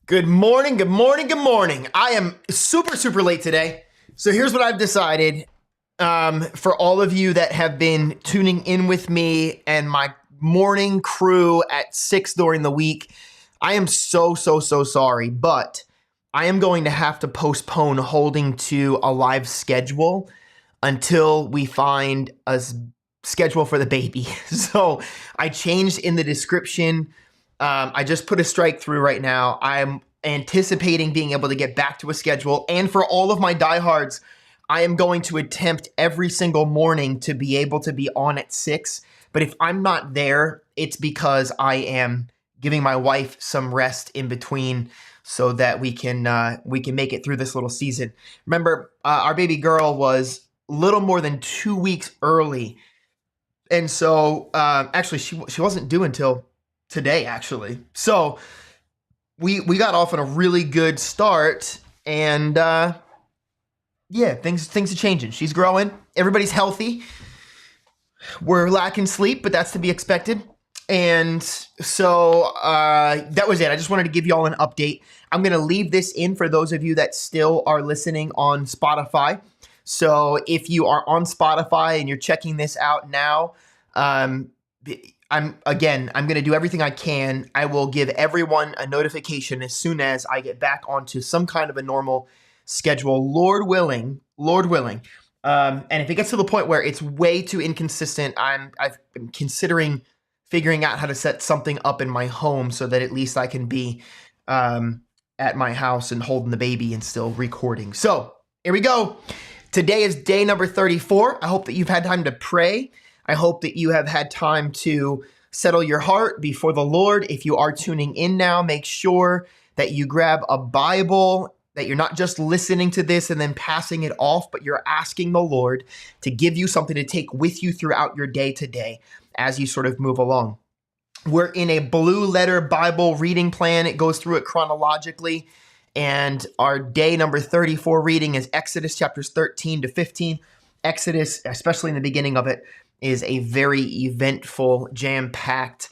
Good morning, good morning, good morning. I am super late today. So here's what I've decided for all of you that have been tuning in with me and my morning crew at 6 during the week. I am so sorry, but I am going to have to postpone holding to a live schedule until we find a schedule for the baby. So I changed in the description. I just put a strike through right now. I'm anticipating being able to get back to a schedule. And for all of my diehards, I am going to attempt every single morning to be able to be on at 6. But if I'm not there, it's because I am giving my wife some rest in between so that we can make it through this little season. Remember, our baby girl was little more than 2 weeks early. And so actually, she wasn't due until today, actually. So we got off on a really good start, and yeah, things are changing. She's growing. Everybody's healthy. We're lacking sleep, but that's to be expected. And so that was it. I just wanted to give you all an update. I'm going to leave this in for those of you that still are listening on Spotify. So if you are on Spotify and you're checking this out now, I'm going to do everything I can. I will give everyone a notification as soon as I get back onto some kind of a normal schedule, Lord willing. And if it gets to the point where it's way too inconsistent, I'm considering figuring out how to set something up in my home so that at least I can be at my house and holding the baby and still recording. So here we go. Today is day number 34. I hope that you've had time to pray. I hope that you have had time to settle your heart before the Lord. If you are tuning in now, make sure that you grab a Bible, that you're not just listening to this and then passing it off, but you're asking the Lord to give you something to take with you throughout your day today as you sort of move along. We're in a blue letter Bible reading plan. It goes through it chronologically. And our day number 34 reading is Exodus chapters 13 to 15. Exodus, especially in the beginning of it, is a very eventful, jam-packed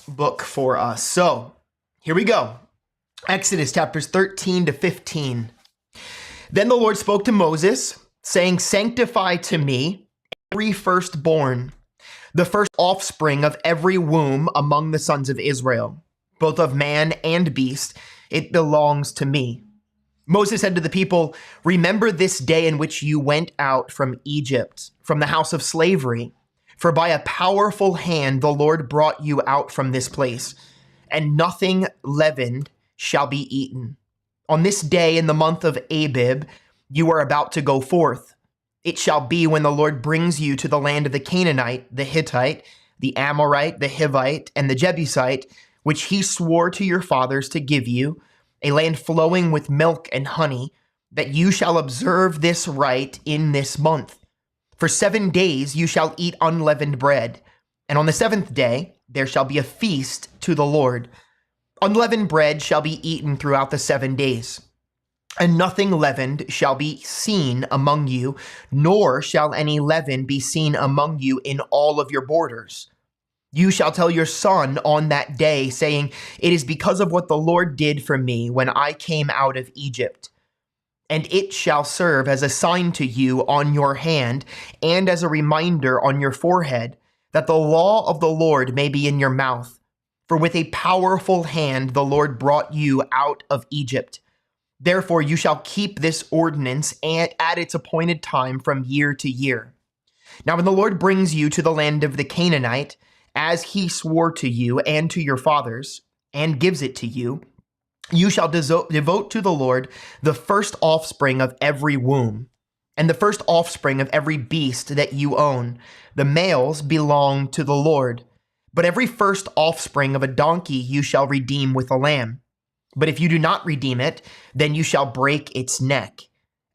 book for us. So here we go. Exodus chapters 13 to 15. Then the Lord spoke to Moses, saying, "Sanctify to me every firstborn, the first offspring of every womb among the sons of Israel, both of man and beast. It belongs to me." Moses said to the people, "Remember this day in which you went out from Egypt, from the house of slavery. For by a powerful hand the Lord brought you out from this place, and nothing leavened shall be eaten. On this day in the month of Abib, you are about to go forth. It shall be when the Lord brings you to the land of the Canaanite, the Hittite, the Amorite, the Hivite, and the Jebusite, which he swore to your fathers to give you, a land flowing with milk and honey, that you shall observe this rite in this month. For 7 days you shall eat unleavened bread, and on the 7th day there shall be a feast to the Lord. Unleavened bread shall be eaten throughout the 7 days, and nothing leavened shall be seen among you, nor shall any leaven be seen among you in all of your borders. You shall tell your son on that day, saying, 'It is because of what the Lord did for me when I came out of Egypt.' And it shall serve as a sign to you on your hand and as a reminder on your forehead, that the law of the Lord may be in your mouth. For with a powerful hand the Lord brought you out of Egypt. Therefore you shall keep this ordinance at its appointed time from year to year. Now when the Lord brings you to the land of the Canaanite, as he swore to you and to your fathers, and gives it to you, you shall devote to the Lord the first offspring of every womb, and the first offspring of every beast that you own. The males belong to the Lord. But every first offspring of a donkey you shall redeem with a lamb. But if you do not redeem it, then you shall break its neck.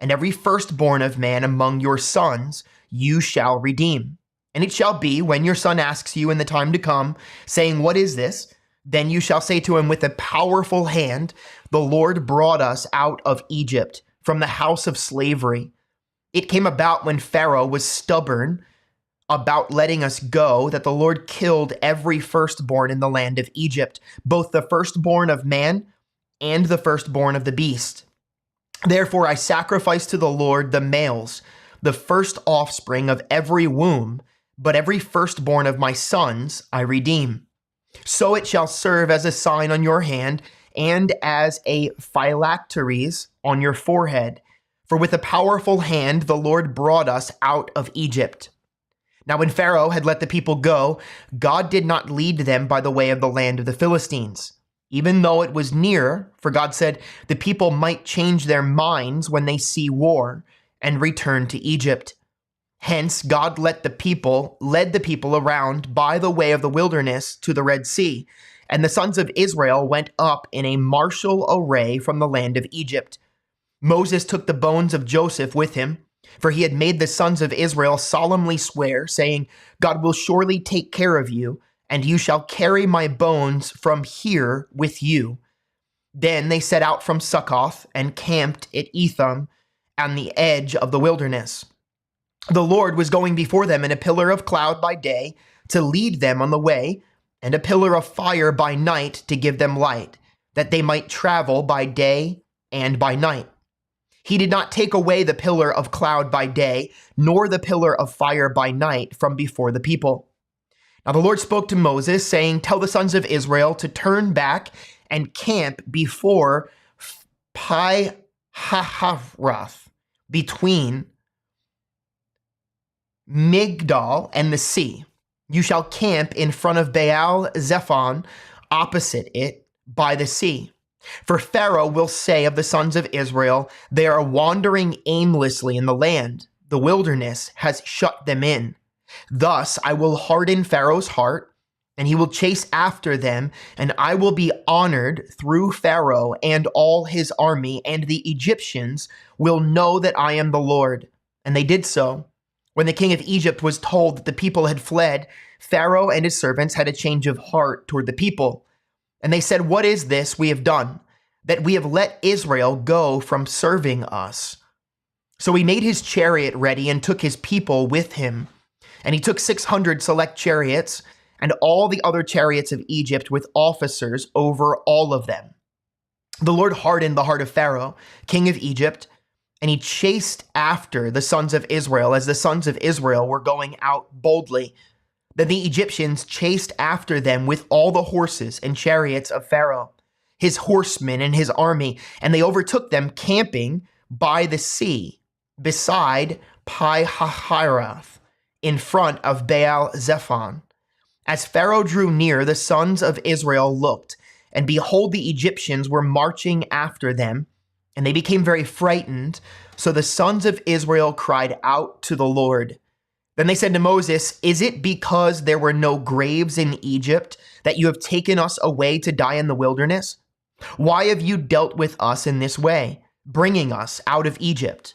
And every firstborn of man among your sons you shall redeem. And it shall be, when your son asks you in the time to come, saying, 'What is this?' then you shall say to him, 'With a powerful hand the Lord brought us out of Egypt, from the house of slavery. It came about when Pharaoh was stubborn about letting us go that the Lord killed every firstborn in the land of Egypt, both the firstborn of man and the firstborn of the beast. Therefore I sacrifice to the Lord the males, the first offspring of every womb, but every firstborn of my sons I redeem. So it shall serve as a sign on your hand and as a phylacteries on your forehead. For with a powerful hand the Lord brought us out of Egypt. Now when Pharaoh had let the people go, God did not lead them by the way of the land of the Philistines, even though it was near, for God said the people might change their minds when they see war and return to Egypt. Hence God led the people around by the way of the wilderness to the Red Sea, and the sons of Israel went up in a martial array from the land of Egypt. Moses took the bones of Joseph with him, for he had made the sons of Israel solemnly swear, saying, God will surely take care of you, and you shall carry my bones from here with you. Then they set out from Succoth and camped at Etham on the edge of the wilderness. The Lord was going before them in a pillar of cloud by day to lead them on the way, and a pillar of fire by night to give them light, that they might travel by day and by night. He did not take away the pillar of cloud by day, nor the pillar of fire by night from before the people. Now the Lord spoke to Moses, saying, Tell the sons of Israel to turn back and camp before Pi-hahiroth, between Migdal and the sea. You shall camp in front of Baal Zephon, opposite it, by the sea. For Pharaoh will say of the sons of Israel, they are wandering aimlessly in the land. The wilderness has shut them in. Thus I will harden Pharaoh's heart, and he will chase after them, and I will be honored through Pharaoh and all his army, and the Egyptians will know that I am the Lord. And they did so. When the king of Egypt was told that the people had fled, Pharaoh and his servants had a change of heart toward the people. And they said, What is this we have done, that we have let Israel go from serving us? So he made his chariot ready and took his people with him. And he took 600 select chariots and all the other chariots of Egypt with officers over all of them. The Lord hardened the heart of Pharaoh, king of Egypt, and he chased after the sons of Israel as the sons of Israel were going out boldly. Then the Egyptians chased after them with all the horses and chariots of Pharaoh, his horsemen and his army, and they overtook them camping by the sea beside Pi-hahiroth in front of Baal Zephon. As Pharaoh drew near, the sons of Israel looked, and behold, the Egyptians were marching after them, and they became very frightened. So the sons of Israel cried out to the Lord. Then they said to Moses, Is it because there were no graves in Egypt that you have taken us away to die in the wilderness? Why have you dealt with us in this way, bringing us out of Egypt?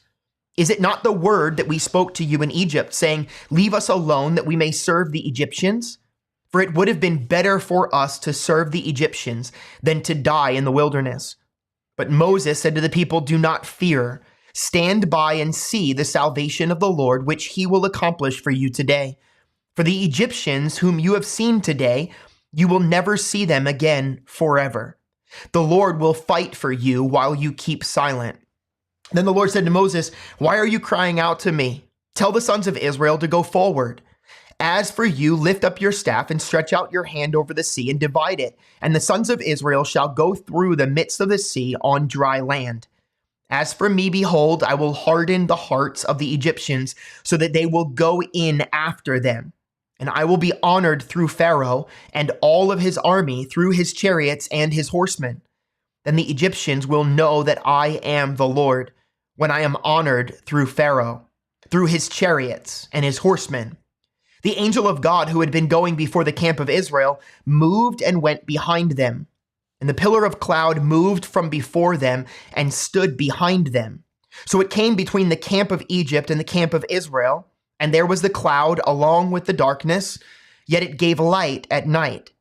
Is it not the word that we spoke to you in Egypt, saying, Leave us alone that we may serve the Egyptians? For it would have been better for us to serve the Egyptians than to die in the wilderness. But Moses said to the people, Do not fear. Stand by and see the salvation of the Lord, which he will accomplish for you today. For the Egyptians whom you have seen today, you will never see them again forever. The Lord will fight for you while you keep silent. Then the Lord said to Moses, Why are you crying out to me? Tell the sons of Israel to go forward. As for you, lift up your staff and stretch out your hand over the sea and divide it, and the sons of Israel shall go through the midst of the sea on dry land. As for me, behold, I will harden the hearts of the Egyptians so that they will go in after them. And I will be honored through Pharaoh and all of his army, through his chariots and his horsemen. Then the Egyptians will know that I am the Lord, when I am honored through Pharaoh, through his chariots and his horsemen. The angel of God who had been going before the camp of Israel moved and went behind them. And the pillar of cloud moved from before them and stood behind them. So it came between the camp of Egypt and the camp of Israel, and there was the cloud along with the darkness, yet it gave light at night.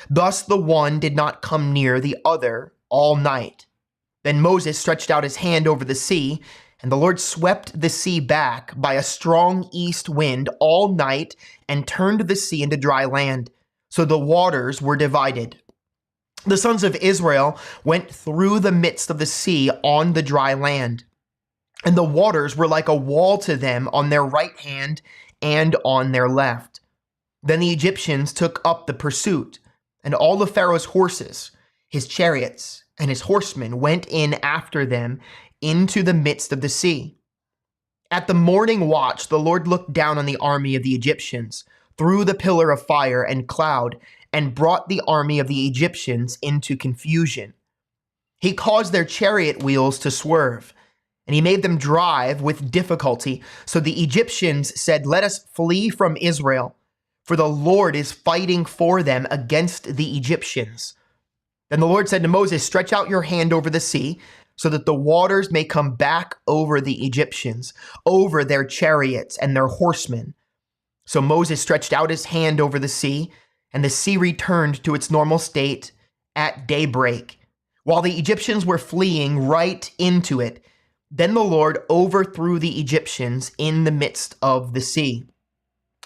Thus the one did not come near the other all night. Then Moses stretched out his hand over the sea, And the Lord swept the sea back by a strong east wind all night and turned the sea into dry land. So the waters were divided. The sons of Israel went through the midst of the sea on the dry land, and the waters were like a wall to them on their right hand and on their left. Then the Egyptians took up the pursuit, and all of Pharaoh's horses, his chariots, and his horsemen went in after them into the midst of the sea. At the morning watch, the Lord looked down on the army of the Egyptians through the pillar of fire and cloud and brought the army of the Egyptians into confusion. He caused their chariot wheels to swerve, and he made them drive with difficulty. So the Egyptians said, "Let us flee from Israel, for the Lord is fighting for them against the Egyptians." Then the Lord said to Moses, "Stretch out your hand over the sea, so that the waters may come back over the Egyptians, over their chariots and their horsemen." So Moses stretched out his hand over the sea, and the sea returned to its normal state at daybreak, while the Egyptians were fleeing right into it. Then the Lord overthrew the Egyptians in the midst of the sea.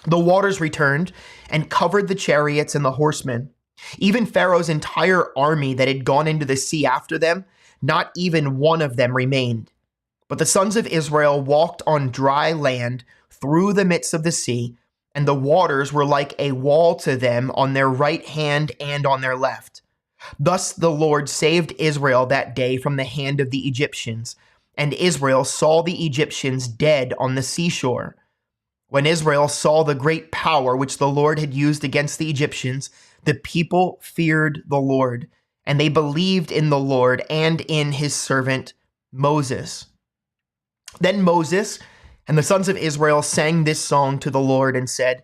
The waters returned and covered the chariots and the horsemen. Even Pharaoh's entire army that had gone into the sea after them, not even one of them remained. But the sons of Israel walked on dry land through the midst of the sea, and the waters were like a wall to them on their right hand and on their left. Thus the Lord saved Israel that day from the hand of the Egyptians, and Israel saw the Egyptians dead on the seashore. When Israel saw the great power which the Lord had used against the Egyptians, the people feared the Lord, and they believed in the Lord and in his servant Moses. Then Moses and the sons of Israel sang this song to the Lord and said,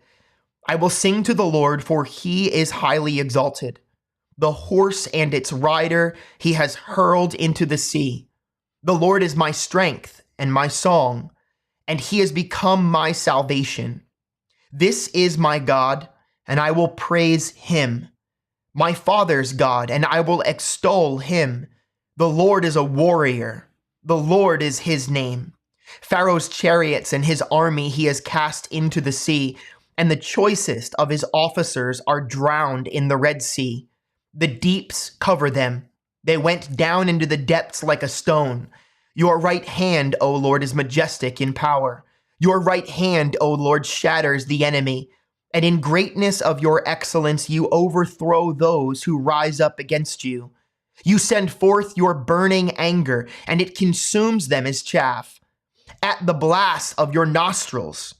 "I will sing to the Lord, for he is highly exalted. The horse and its rider he has hurled into the sea. The Lord is my strength and my song, and he has become my salvation. This is my God, and I will praise him. My father's God, and I will extol him. The Lord is a warrior. The Lord is his name. Pharaoh's chariots and his army he has cast into the sea, and the choicest of his officers are drowned in the Red Sea. The deeps cover them. They went down into the depths like a stone. Your right hand, O Lord, is majestic in power. Your right hand, O Lord, shatters the enemy. And in greatness of your excellence, you overthrow those who rise up against you. You send forth your burning anger, and it consumes them as chaff. At the blast of your nostrils,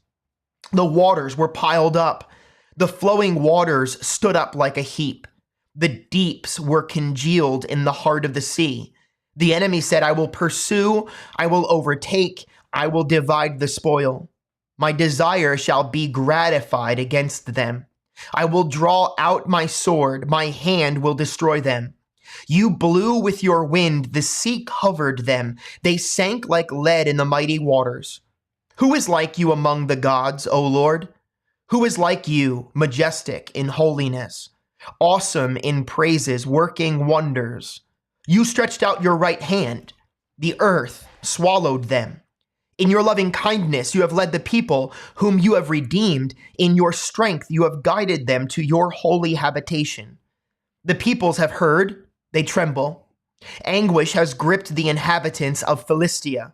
the waters were piled up. The flowing waters stood up like a heap. The deeps were congealed in the heart of the sea. The enemy said, "I will pursue, I will overtake, I will divide the spoil. My desire shall be gratified against them. I will draw out my sword, my hand will destroy them. You blew with your wind, the sea covered them. They sank like lead in the mighty waters. Who is like you among the gods, O Lord? Who is like you, majestic in holiness, awesome in praises, working wonders? You stretched out your right hand. The earth swallowed them. In your loving kindness, you have led the people whom you have redeemed. In your strength, you have guided them to your holy habitation. The peoples have heard, they tremble. Anguish has gripped the inhabitants of Philistia.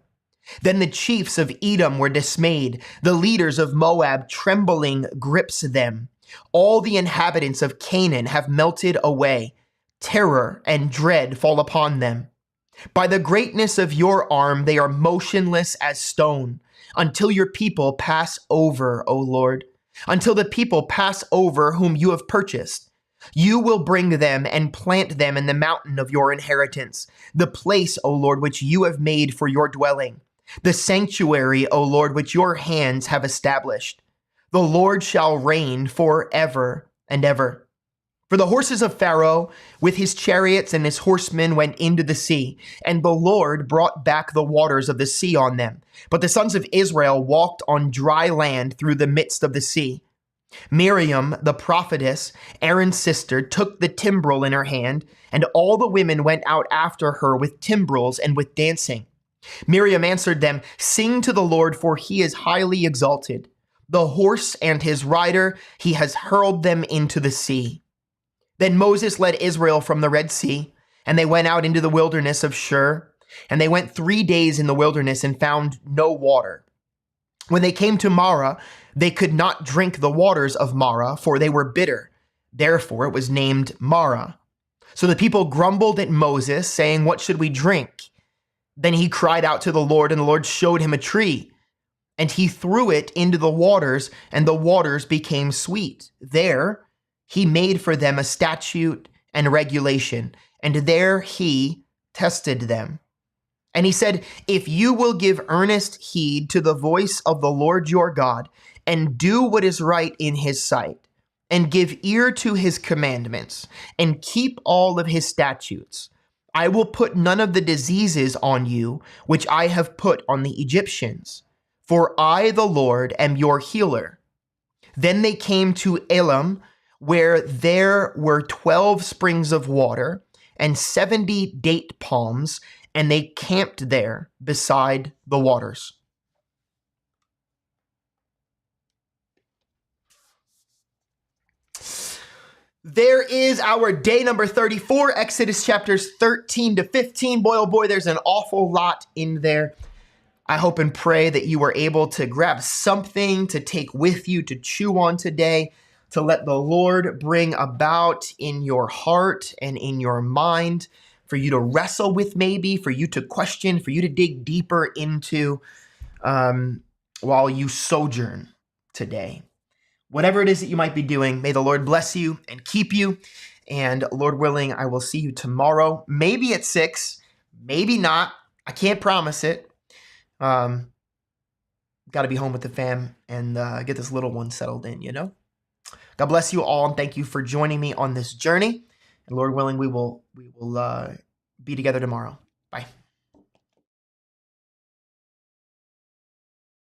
Then the chiefs of Edom were dismayed. The leaders of Moab, trembling, grips them. All the inhabitants of Canaan have melted away. Terror and dread fall upon them. By the greatness of your arm, they are motionless as stone, until your people pass over, O Lord, until the people pass over whom you have purchased. You will bring them and plant them in the mountain of your inheritance, the place, O Lord, which you have made for your dwelling, the sanctuary, O Lord, which your hands have established. The Lord shall reign forever and ever. For the horses of Pharaoh with his chariots and his horsemen went into the sea, and the Lord brought back the waters of the sea on them. But the sons of Israel walked on dry land through the midst of the sea. Miriam, the prophetess, Aaron's sister, took the timbrel in her hand, and all the women went out after her with timbrels and with dancing. Miriam answered them, "Sing to the Lord, for he is highly exalted. The horse and his rider, he has hurled them into the sea." Then Moses led Israel from the Red Sea, and they went out into the wilderness of Shur. And they went 3 days in the wilderness and found no water. When they came to Marah, they could not drink the waters of Marah, for they were bitter. Therefore it was named Marah. So the people grumbled at Moses, saying, "What should we drink?" Then he cried out to the Lord, and the Lord showed him a tree. And he threw it into the waters, and the waters became sweet. There he made for them a statute and regulation, and there he tested them. And he said, "If you will give earnest heed to the voice of the Lord your God, and do what is right in his sight, and give ear to his commandments, and keep all of his statutes, I will put none of the diseases on you which I have put on the Egyptians. For I, the Lord, am your healer." Then they came to Elim, where there were 12 springs of water and 70 date palms, and they camped there beside the waters. There is our day number 34, Exodus chapters 13 to 15. Boy, oh boy, there's an awful lot in there. I hope and pray that you were able to grab something to take with you to chew on today, to let the Lord bring about in your heart and in your mind, for you to wrestle with maybe, for you to question, for you to dig deeper into while you sojourn today. Whatever it is that you might be doing, may the Lord bless you and keep you. And Lord willing, I will see you tomorrow, maybe at 6, maybe not. I can't promise it. Got to be home with the fam and get this little one settled in, you know? God bless you all, and thank you for joining me on this journey. And Lord willing, we will be together tomorrow. Bye.